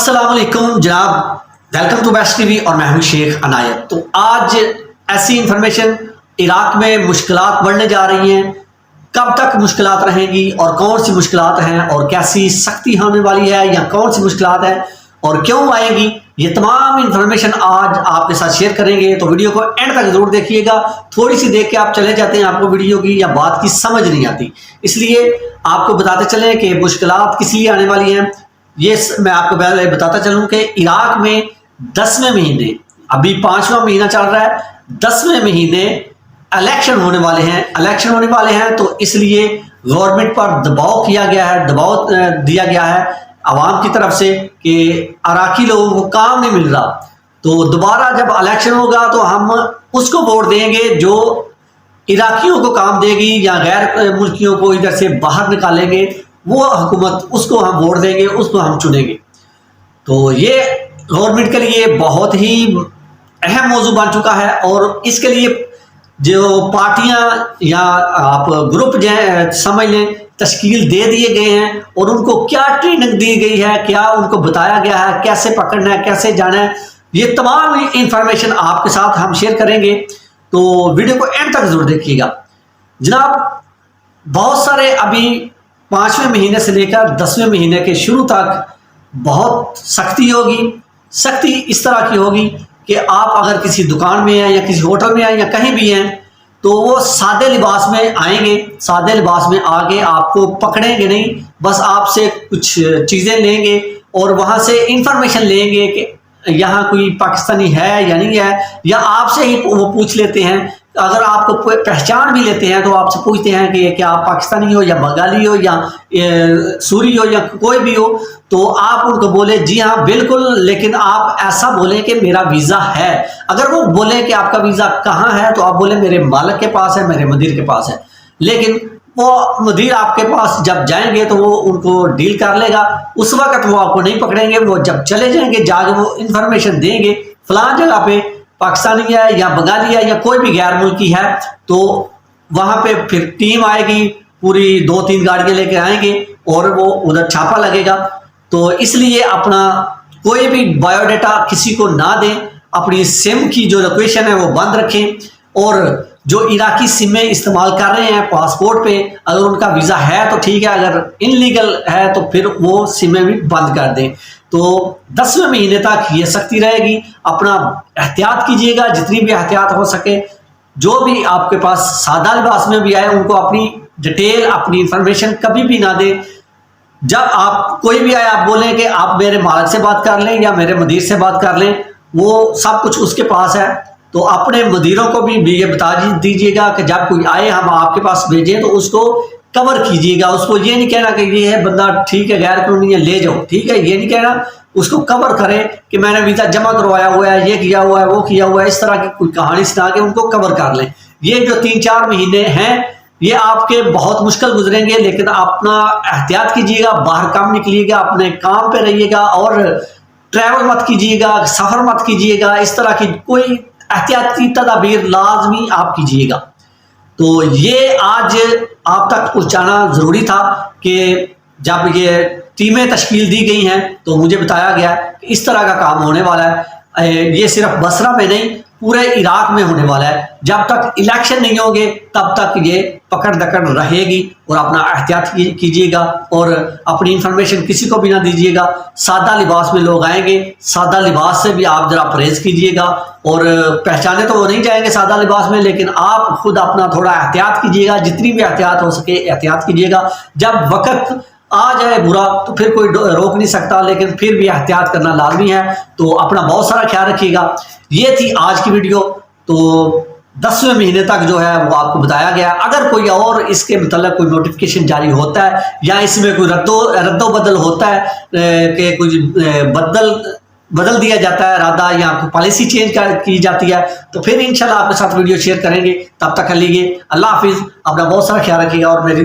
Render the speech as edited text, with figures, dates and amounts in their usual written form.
अस्सलाम वालेकुम जनाब, वेलकम टू बेस्ट टीवी और मैं हूं शेख अनायत। तो आज ऐसी इंफॉर्मेशन, इराक में मुश्किलात बढ़ने जा रही हैं, कब तक मुश्किलात रहेंगी और कौन सी मुश्किलात हैं और कैसी सख्ती होने वाली है या कौन सी मुश्किलात हैं और क्यों आएगी, ये तमाम इंफॉर्मेशन आज आपके साथ शेयर करेंगे। तो वीडियो को एंड तक जरूर देखिएगा। थोड़ी सी देख के आप चले जाते हैं, आपको वीडियो की या बात की समझ नहीं आती, इसलिए आपको बताते चलें कि मुश्किलात किस लिए आने वाली हैं। ये मैं आपको पहले बताता चलूं कि इराक में 10वें महीने, अभी 5वां महीना चल रहा है, 10वें महीने इलेक्शन होने वाले हैं। तो इसलिए गवर्नमेंट पर दबाव किया गया है, दबाव दिया गया है आवाम की तरफ से कि इराकी लोगों को काम नहीं मिल रहा। तो दोबारा जब इलेक्शन होगा तो हम उसको वोट देंगे जो इराकियों को काम देगी या गैर मुल्कियों को इधर से बाहर निकालेंगे, वो हुकूमत, उसको हम वोट देंगे, उसको हम चुनेंगे। तो ये गवर्नमेंट के लिए बहुत ही अहम मौजू बन चुका है और इसके लिए जो पार्टियां या आप ग्रुप समझ लें, तश्कील दे दिए गए हैं और उनको क्या ट्रेनिंग दी गई है, क्या उनको बताया गया है, कैसे पकड़ना है, कैसे जाना है, ये तमाम इंफॉर्मेशन आपके साथ हम शेयर करेंगे। तो वीडियो को एंड तक जरूर देखिएगा जनाब। बहुत सारे अभी 5वें महीने से लेकर 10वें महीने के शुरू तक बहुत सख्ती होगी। सख्ती इस तरह की होगी कि आप अगर किसी दुकान में हैं या किसी होटल में हैं या कहीं भी हैं तो वो सादे लिबास में आएंगे, सादे लिबास में आके आपको पकड़ेंगे नहीं, बस आपसे कुछ चीज़ें लेंगे और वहाँ से इंफॉर्मेशन लेंगे कि यहाँ कोई पाकिस्तानी है या नहीं है, या आपसे ही वो पूछ लेते हैं। अगर आपको पहचान भी लेते हैं तो आपसे पूछते हैं कि क्या आप पाकिस्तानी हो या बंगाली हो या सूरी हो या कोई भी हो, तो आप उनको बोले जी हाँ बिल्कुल, लेकिन आप ऐसा बोलें कि मेरा वीज़ा है। अगर वो बोले कि आपका वीज़ा कहाँ है तो आप बोले मेरे मालिक के पास है, मेरे मुदीर के पास है। लेकिन वो मुदीर आपके पास जब जाएंगे तो वो उनको डील कर लेगा, उस वक्त वो आपको नहीं पकड़ेंगे। वो जब चले जाएंगे जाके वो इंफॉर्मेशन देंगे फलां जगह पे पाकिस्तानी है या बंगाली है या कोई भी गैर मुल्की है, तो वहाँ पे फिर टीम आएगी, पूरी 2-3 गाड़ियाँ लेके आएंगे और वो उधर छापा लगेगा। तो इसलिए अपना कोई भी बायोडाटा किसी को ना दें, अपनी सिम की जो लोकेशन है वो बंद रखें और जो इराकी सिमें इस्तेमाल कर रहे हैं पासपोर्ट पे, अगर उनका वीज़ा है तो ठीक है, अगर इनलीगल है तो फिर वो सिमें भी बंद कर दें। तो 10वें महीने तक ये सख्ती रहेगी। अपना एहतियात कीजिएगा, जितनी भी एहतियात हो सके। जो भी आपके पास सादा लिबास में भी आए उनको अपनी डिटेल, अपनी इंफॉर्मेशन कभी भी ना दें। जब आप कोई भी आए आप बोलें कि आप मेरे मालिक से बात कर लें या मेरे मुदीर से बात कर लें, वो सब कुछ उसके पास है। तो अपने मुदीरों को भी ये बता दीजिएगा कि जब कोई आए हम आपके पास भेजें तो उसको कवर कीजिएगा। उसको ये नहीं कहना कि ये है बंदा ठीक है गैर कानूनी है ले जाओ, ठीक है, ये नहीं कहना। उसको कवर करें कि मैंने वीज़ा जमा करवाया हुआ है, ये किया हुआ है, वो किया हुआ है, इस तरह की कोई कहानी सुना के उनको कवर कर लें। ये जो 3-4 महीने हैं ये आपके बहुत मुश्किल गुजरेंगे, लेकिन अपना एहतियात कीजिएगा, बाहर कम निकलिएगा, अपने काम पे रहिएगा और ट्रैवल मत कीजिएगा, सफ़र मत कीजिएगा। इस तरह की कोई एहतियाती तदाबीर लाजमी आप कीजिएगा। तो ये आज आप तक पहुंचाना ज़रूरी था कि जब ये टीमें तश्कील दी गई हैं तो मुझे बताया गया कि इस तरह का काम होने वाला है। ये सिर्फ बसरा में नहीं, पूरे इराक में होने वाला है। जब तक इलेक्शन नहीं होंगे तब तक ये पकड़ दकड़ रहेगी और अपना एहतियात कीजिएगा और अपनी इंफॉर्मेशन किसी को भी ना दीजिएगा। सादा लिबास में लोग आएंगे, सादा लिबास से भी आप जरा परहेज कीजिएगा। और पहचाने तो वो नहीं जाएंगे सादा लिबास में, लेकिन आप खुद अपना थोड़ा एहतियात कीजिएगा, जितनी भी एहतियात हो सके एहतियात कीजिएगा। जब वक्त आ जाए बुरा तो फिर कोई रोक नहीं सकता, लेकिन फिर भी एहतियात करना लाजमी है। तो अपना बहुत सारा ख्याल रखिएगा। ये थी आज की वीडियो। तो 10वें महीने तक जो है वो आपको बताया गया। अगर कोई और इसके मतलब कोई नोटिफिकेशन जारी होता है या इसमें कोई रद्दो बदल होता है कि कुछ बदल दिया जाता है इरादा या पॉलिसी चेंज की जाती है, तो फिर इंशाल्लाह आपके साथ वीडियो शेयर करेंगे। तब तक कर लीजिए, अल्लाह हाफिज़। अपना बहुत सारा ख्याल रखिएगा और मेरी